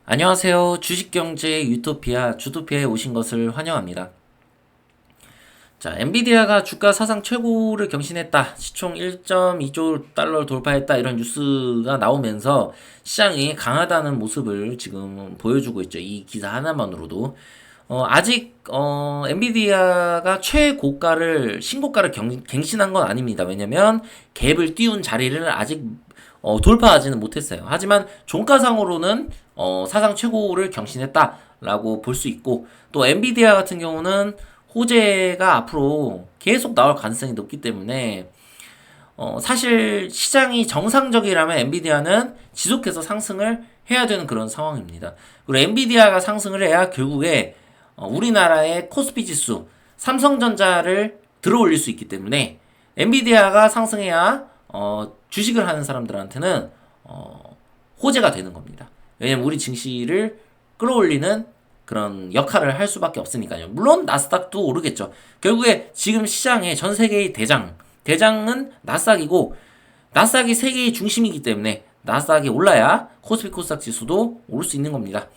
안녕하세요. 주식경제 유토피아 주토피아에 오신 것을 환영합니다. 자, 엔비디아가 주가 사상 최고를 경신했다. 시총 1.2조 달러 돌파했다. 이런 뉴스가 나오면서 시장이 강하다는 모습을 지금 보여주고 있죠. 이 기사 하나만으로도. 아직 엔비디아가 최고가를 신고가를 갱신한 건 아닙니다. 왜냐면 갭을 띄운 자리를 아직 돌파하지는 못했어요. 하지만 종가상으로는 사상 최고를 경신했다라고 볼 수 있고, 또 엔비디아 같은 경우는 호재가 앞으로 계속 나올 가능성이 높기 때문에 사실 시장이 정상적이라면 엔비디아는 지속해서 상승을 해야 되는 그런 상황입니다. 그리고 엔비디아가 상승을 해야 결국에 우리나라의 코스피 지수, 삼성전자를 들어올릴 수 있기 때문에 엔비디아가 상승해야 주식을 하는 사람들한테는 호재가 되는 겁니다. 왜냐면 우리 증시를 끌어올리는 그런 역할을 할 수밖에 없으니까요. 물론 나스닥도 오르겠죠. 결국에 지금 시장의 전 세계의 대장은 나스닥이고, 나스닥이 세계의 중심이기 때문에 나스닥이 올라야 코스피 코스닥 지수도 오를 수 있는 겁니다.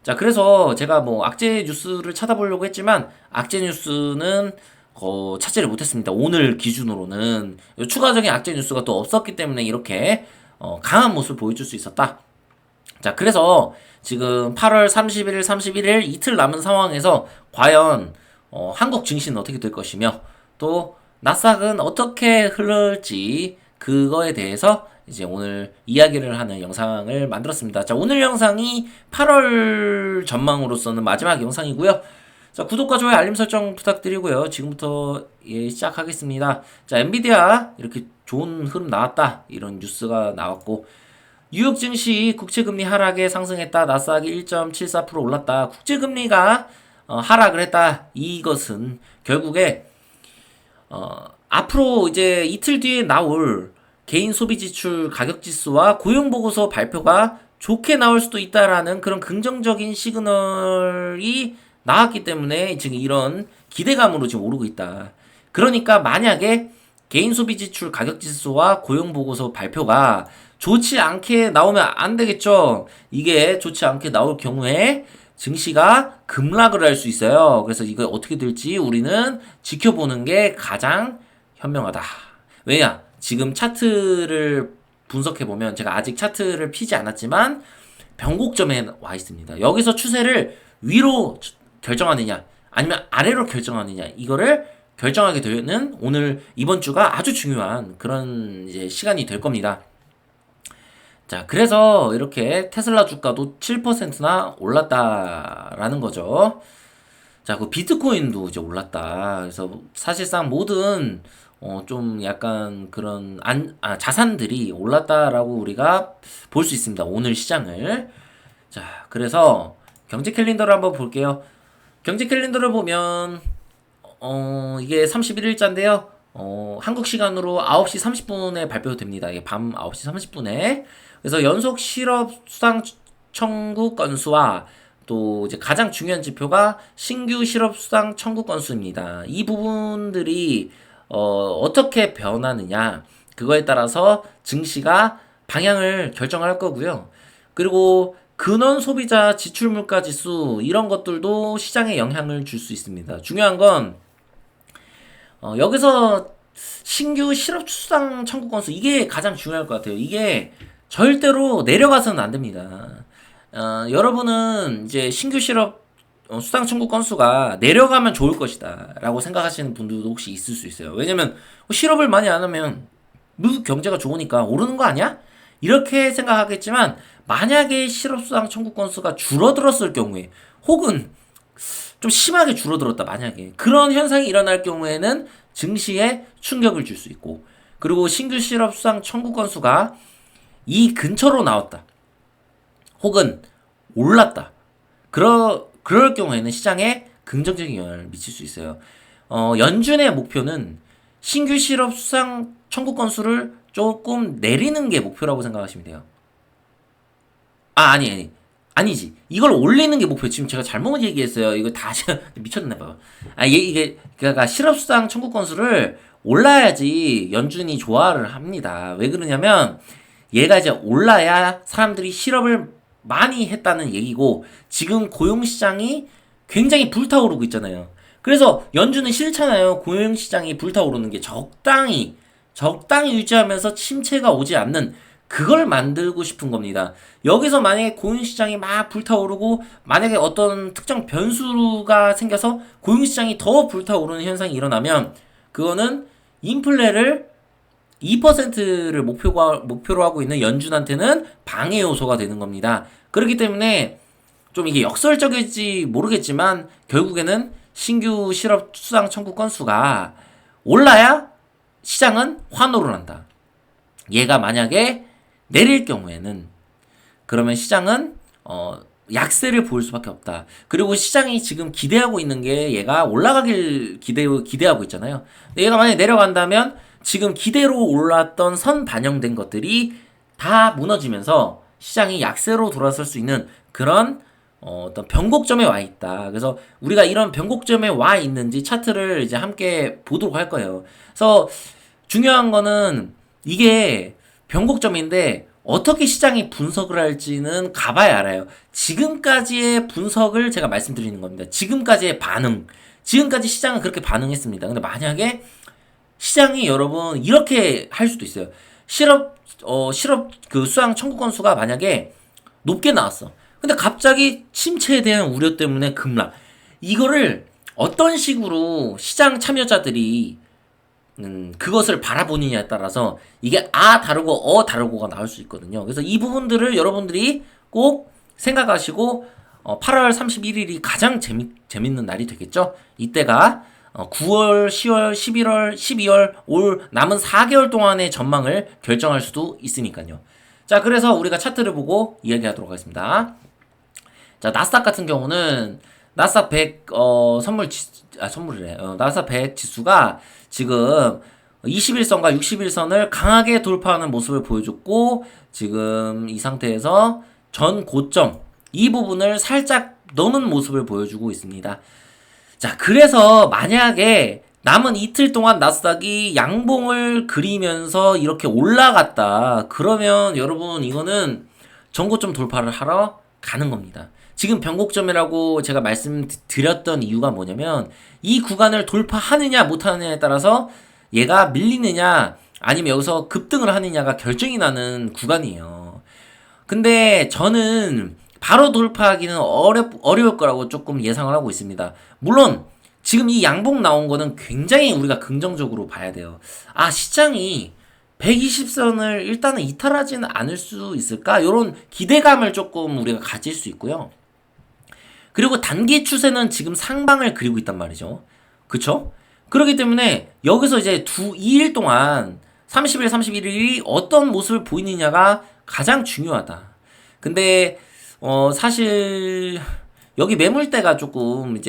자, 그래서 제가 뭐 악재 뉴스를 찾아보려고 했지만 악재 뉴스는 찾지를 못했습니다. 오늘 기준으로는 추가적인 악재 뉴스가 또 없었기 때문에 이렇게 강한 모습을 보여줄 수 있었다. 자, 그래서 지금 8월 30일, 31일 이틀 남은 상황에서 과연 한국 증시는 어떻게 될 것이며 또 나스닥은 어떻게 흐를지 그거에 대해서 이제 오늘 이야기를 하는 영상을 만들었습니다. 자, 오늘 영상이 8월 전망으로서는 마지막 영상이고요. 자, 구독과 좋아요, 알림 설정 부탁드리고요. 지금부터 시작하겠습니다. 자, 엔비디아 이렇게 좋은 흐름 나왔다. 이런 뉴스가 나왔고, 뉴욕 증시 국채금리 하락에 상승했다. 나스닥이 1.74% 올랐다. 국채금리가 하락을 했다. 이것은 결국에 앞으로 이제 이틀 뒤에 나올 개인 소비 지출 가격 지수와 고용 보고서 발표가 좋게 나올 수도 있다라는 그런 긍정적인 시그널이 나왔기 때문에 지금 이런 기대감으로 지금 오르고 있다. 그러니까 만약에 개인 소비 지출 가격 지수와 고용 보고서 발표가 좋지 않게 나오면 안 되겠죠. 이게 좋지 않게 나올 경우에 증시가 급락을 할 수 있어요. 그래서 이거 어떻게 될지 우리는 지켜보는 게 가장 현명하다. 왜냐? 지금 차트를 분석해보면 제가 아직 차트를 피지 않았지만 변곡점에 와 있습니다. 여기서 추세를 위로 결정하느냐 아니면 아래로 결정하느냐, 이거를 결정하게 되는 오늘 이번 주가 아주 중요한 그런 이제 시간이 될 겁니다. 자, 그래서 이렇게 테슬라 주가도 7%나 올랐다라는 거죠. 자, 그 비트코인도 이제 올랐다. 그래서 사실상 모든 좀 약간 그런 자산들이 올랐다라고 우리가 볼 수 있습니다. 오늘 시장을. 자, 그래서 경제 캘린더를 한번 볼게요. 경제 캘린더를 보면 이게 31일자인데요. 한국 시간으로 9시 30분에 발표됩니다. 이게 밤 9시 30분에. 그래서 연속 실업 수당 청구 건수와 또 이제 가장 중요한 지표가 신규 실업 수당 청구 건수입니다. 이 부분들이 어떻게 변하느냐, 그거에 따라서 증시가 방향을 결정할 거고요. 그리고 근원 소비자 지출 물가 지수, 이런 것들도 시장에 영향을 줄 수 있습니다. 중요한 건 여기서 신규 실업 수당 청구 건수, 이게 가장 중요할 것 같아요. 이게 절대로 내려가서는 안 됩니다. 여러분은 이제 신규 실업 수당 청구 건수가 내려가면 좋을 것이다 라고 생각하시는 분들도 혹시 있을 수 있어요. 왜냐면 실업을 많이 안 하면 미국 경제가 좋으니까 오르는 거 아니야? 이렇게 생각하겠지만, 만약에 실업수당 청구 건수가 줄어들었을 경우에, 혹은 좀 심하게 줄어들었다, 만약에 그런 현상이 일어날 경우에는 증시에 충격을 줄 수 있고, 그리고 신규 실업수당 청구 건수가 이 근처로 나왔다, 혹은 올랐다, 그럴 경우에는 시장에 긍정적인 영향을 미칠 수 있어요. 연준의 목표는 신규 실업 수당 청구 건수를 조금 내리는 게 목표라고 생각하시면 돼요. 아니지. 이걸 올리는 게 목표. 지금 제가 잘못 얘기했어요. 이거 다시 미쳤나 봐요. 이게 그러니까 실업수당 청구 건수를 올라야지 연준이 좋아를 합니다. 왜 그러냐면 얘가 이제 올라야 사람들이 실업을 많이 했다는 얘기고 지금 고용시장이 굉장히 불타오르고 있잖아요. 그래서 연준은 싫잖아요. 고용시장이 불타오르는 게 적당히 유지하면서 침체가 오지 않는 그걸 만들고 싶은 겁니다. 여기서 만약에 고용시장이 막 불타오르고 만약에 어떤 특정 변수가 생겨서 고용시장이 더 불타오르는 현상이 일어나면 그거는 인플레를 2%를 목표로 하고 있는 연준한테는 방해 요소가 되는 겁니다. 그렇기 때문에 좀 이게 역설적일지 모르겠지만 결국에는 신규 실업 수당 청구 건수가 올라야 시장은 환호를 한다. 얘가 만약에 내릴 경우에는 그러면 시장은 약세를 보일 수밖에 없다. 그리고 시장이 지금 기대하고 있는 게 얘가 올라가길 기대하고 있잖아요. 근데 얘가 만약에 내려간다면 지금 기대로 올랐던 선 반영된 것들이 다 무너지면서 시장이 약세로 돌아설 수 있는 그런 어떤 변곡점에 와 있다. 그래서 우리가 이런 변곡점에 와 있는지 차트를 이제 함께 보도록 할 거예요. 그래서 중요한 거는 이게 변곡점인데 어떻게 시장이 분석을 할지는 가봐야 알아요. 지금까지의 분석을 제가 말씀드리는 겁니다. 지금까지의 반응. 지금까지 시장은 그렇게 반응했습니다. 근데 만약에 시장이 여러분 이렇게 할 수도 있어요. 실업 그 수당 청구 건수가 만약에 높게 나왔어. 근데 갑자기 침체에 대한 우려 때문에 급락. 이거를 어떤 식으로 시장 참여자들이 그것을 바라보느냐에 따라서 이게 다르고 다르고가 나올 수 있거든요. 그래서 이 부분들을 여러분들이 꼭 생각하시고 8월 31일이 가장 재밌는 날이 되겠죠. 이때가 9월, 10월, 11월, 12월 올 남은 4개월 동안의 전망을 결정할 수도 있으니까요. 자, 그래서 우리가 차트를 보고 이야기하도록 하겠습니다. 자, 나스닥 같은 경우는 나스닥 100 선물이래. 나스닥 100 지수가 지금 21선과 61선을 강하게 돌파하는 모습을 보여줬고 지금 이 상태에서 전 고점 이 부분을 살짝 넘은 모습을 보여주고 있습니다. 자, 그래서 만약에 남은 이틀 동안 나스닥이 양봉을 그리면서 이렇게 올라갔다. 그러면 여러분 이거는 전고점 돌파를 하러 가는 겁니다. 지금 변곡점이라고 제가 말씀드렸던 이유가 뭐냐면 이 구간을 돌파하느냐 못하느냐에 따라서 얘가 밀리느냐 아니면 여기서 급등을 하느냐가 결정이 나는 구간이에요. 근데 저는 바로 돌파하기는 어려울 거라고 조금 예상을 하고 있습니다. 물론 지금 이 양봉 나온 거는 굉장히 우리가 긍정적으로 봐야 돼요. 시장이 120선을 일단은 이탈하지는 않을 수 있을까? 이런 기대감을 조금 우리가 가질 수 있고요. 그리고 단기 추세는 지금 상방을 그리고 있단 말이죠. 그쵸? 그렇기 때문에 여기서 이제 2일 동안 30일, 31일이 어떤 모습을 보이느냐가 가장 중요하다. 근데 사실 여기 매물대가 조금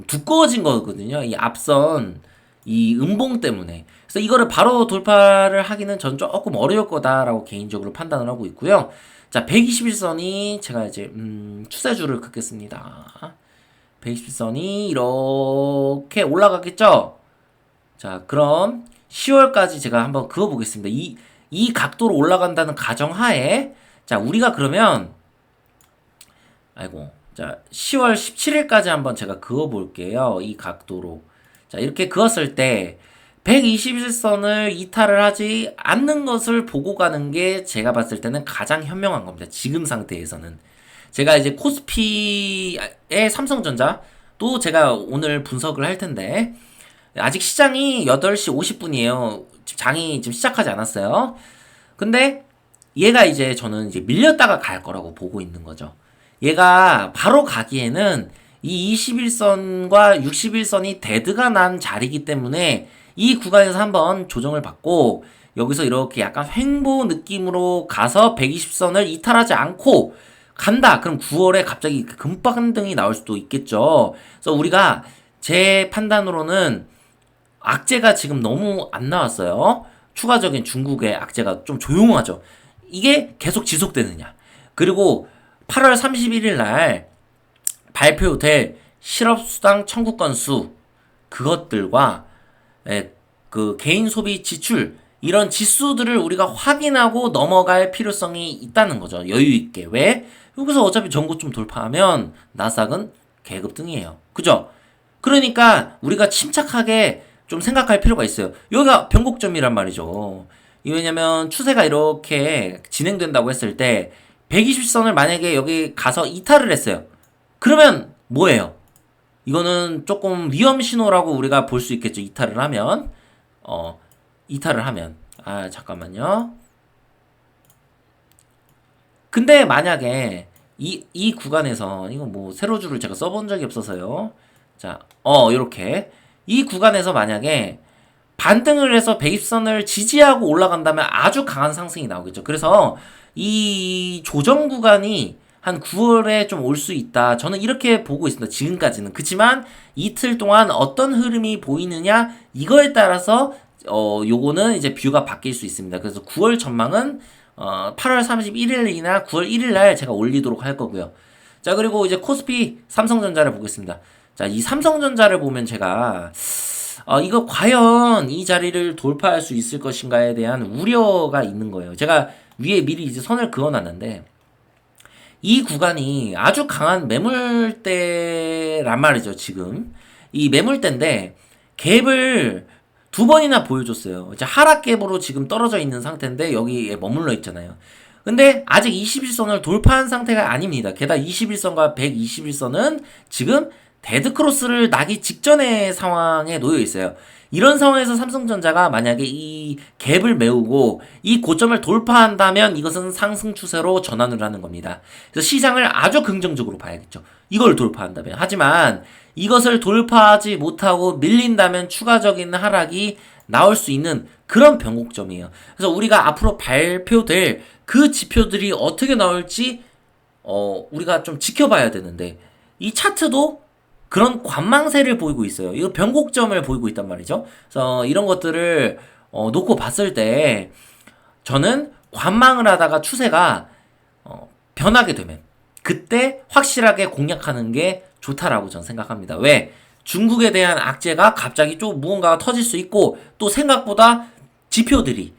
두꺼워진 거거든요. 이 앞선 이 음봉 때문에. 그래서 이거를 바로 돌파를 하기는 전 조금 어려울 거다라고 개인적으로 판단을 하고 있고요. 자, 121선이 제가 이제 추세줄을 긋겠습니다. 121선이 이렇게 올라가겠죠? 자, 그럼 10월까지 제가 한번 그어보겠습니다. 이 각도로 올라간다는 가정하에 자, 우리가 그러면 자, 10월 17일까지 한번 제가 그어볼게요. 이 각도로. 자, 이렇게 그었을 때 121선을 이탈을 하지 않는 것을 보고 가는 게 제가 봤을 때는 가장 현명한 겁니다. 지금 상태에서는. 제가 이제 코스피의 삼성전자 또 제가 오늘 분석을 할 텐데 아직 시장이 8시 50분이에요. 장이 지금 시작하지 않았어요. 근데 얘가 이제 저는 이제 밀렸다가 갈 거라고 보고 있는 거죠. 얘가 바로 가기에는 이 21선과 61선이 데드가 난 자리이기 때문에 이 구간에서 한번 조정을 받고 여기서 이렇게 약간 횡보 느낌으로 가서 120선을 이탈하지 않고 간다. 그럼 9월에 갑자기 금반등이 나올 수도 있겠죠. 그래서 우리가 제 판단으로는 악재가 지금 너무 안 나왔어요. 추가적인 중국의 악재가 좀 조용하죠. 이게 계속 지속되느냐. 그리고 8월 31일 날 발표될 실업수당 청구 건수 그것들과 그 개인 소비 지출 이런 지수들을 우리가 확인하고 넘어갈 필요성이 있다는 거죠. 여유 있게. 왜? 여기서 어차피 전고점 돌파하면 나스닥은 계급등이에요. 그죠? 그러니까 우리가 침착하게 좀 생각할 필요가 있어요. 여기가 변곡점이란 말이죠. 왜냐면 추세가 이렇게 진행된다고 했을 때 120선을 만약에 여기 가서 이탈을 했어요. 그러면 뭐예요? 이거는 조금 위험 신호라고 우리가 볼 수 있겠죠. 이탈을 하면. 이탈을 하면. 잠깐만요. 근데 만약에 이 구간에서 이거 뭐 세로줄을 제가 써본 적이 없어서요. 자, 요렇게 이 구간에서 만약에 반등을 해서 배입선을 지지하고 올라간다면 아주 강한 상승이 나오겠죠. 그래서 이 조정 구간이 한 9월에 좀 올 수 있다. 저는 이렇게 보고 있습니다. 지금까지는. 그치만 이틀 동안 어떤 흐름이 보이느냐 이거에 따라서 요거는 이제 뷰가 바뀔 수 있습니다. 그래서 9월 전망은 8월 31일이나 9월 1일날 제가 올리도록 할 거고요. 자, 그리고 이제 코스피 삼성전자를 보겠습니다. 자, 이 삼성전자를 보면 제가 이거 과연 이 자리를 돌파할 수 있을 것인가에 대한 우려가 있는 거예요. 제가 위에 미리 이제 선을 그어놨는데 이 구간이 아주 강한 매물대란 말이죠. 지금 이 매물대인데 갭을 두 번이나 보여줬어요. 이제 하락 갭으로 지금 떨어져 있는 상태인데 여기에 머물러 있잖아요. 근데 아직 21선을 돌파한 상태가 아닙니다. 게다가 21선과 121선은 지금 데드크로스를 나기 직전의 상황에 놓여 있어요. 이런 상황에서 삼성전자가 만약에 이 갭을 메우고 이 고점을 돌파한다면 이것은 상승 추세로 전환을 하는 겁니다. 그래서 시장을 아주 긍정적으로 봐야겠죠. 이걸 돌파한다면. 하지만 이것을 돌파하지 못하고 밀린다면 추가적인 하락이 나올 수 있는 그런 변곡점이에요. 그래서 우리가 앞으로 발표될 그 지표들이 어떻게 나올지 우리가 좀 지켜봐야 되는데 이 차트도 그런 관망세를 보이고 있어요. 이거 변곡점을 보이고 있단 말이죠. 그래서 이런 것들을 놓고 봤을 때 저는 관망을 하다가 추세가 변하게 되면 그때 확실하게 공략하는 게 좋다라고 저는 생각합니다. 왜? 중국에 대한 악재가 갑자기 좀 무언가가 터질 수 있고 또 생각보다 지표들이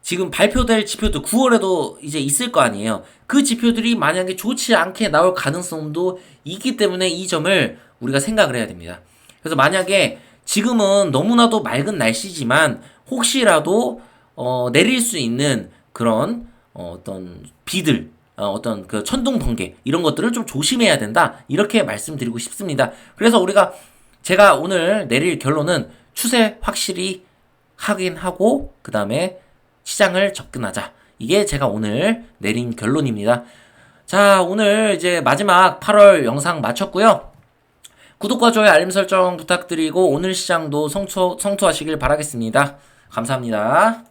지금 발표될 지표도 9월에도 이제 있을 거 아니에요. 그 지표들이 만약에 좋지 않게 나올 가능성도 있기 때문에 이 점을 우리가 생각을 해야 됩니다. 그래서 만약에 지금은 너무나도 맑은 날씨지만 혹시라도 내릴 수 있는 그런 어떤 비들 어떤 그 천둥 번개 이런 것들을 좀 조심해야 된다 이렇게 말씀드리고 싶습니다. 그래서 제가 오늘 내릴 결론은 추세 확실히 확인하고 그 다음에 시장을 접근하자. 이게 제가 오늘 내린 결론입니다. 자, 오늘 이제 마지막 8월 영상 마쳤고요. 구독과 좋아요 알림 설정 부탁드리고 오늘 시장도 성투하시길 바라겠습니다. 감사합니다.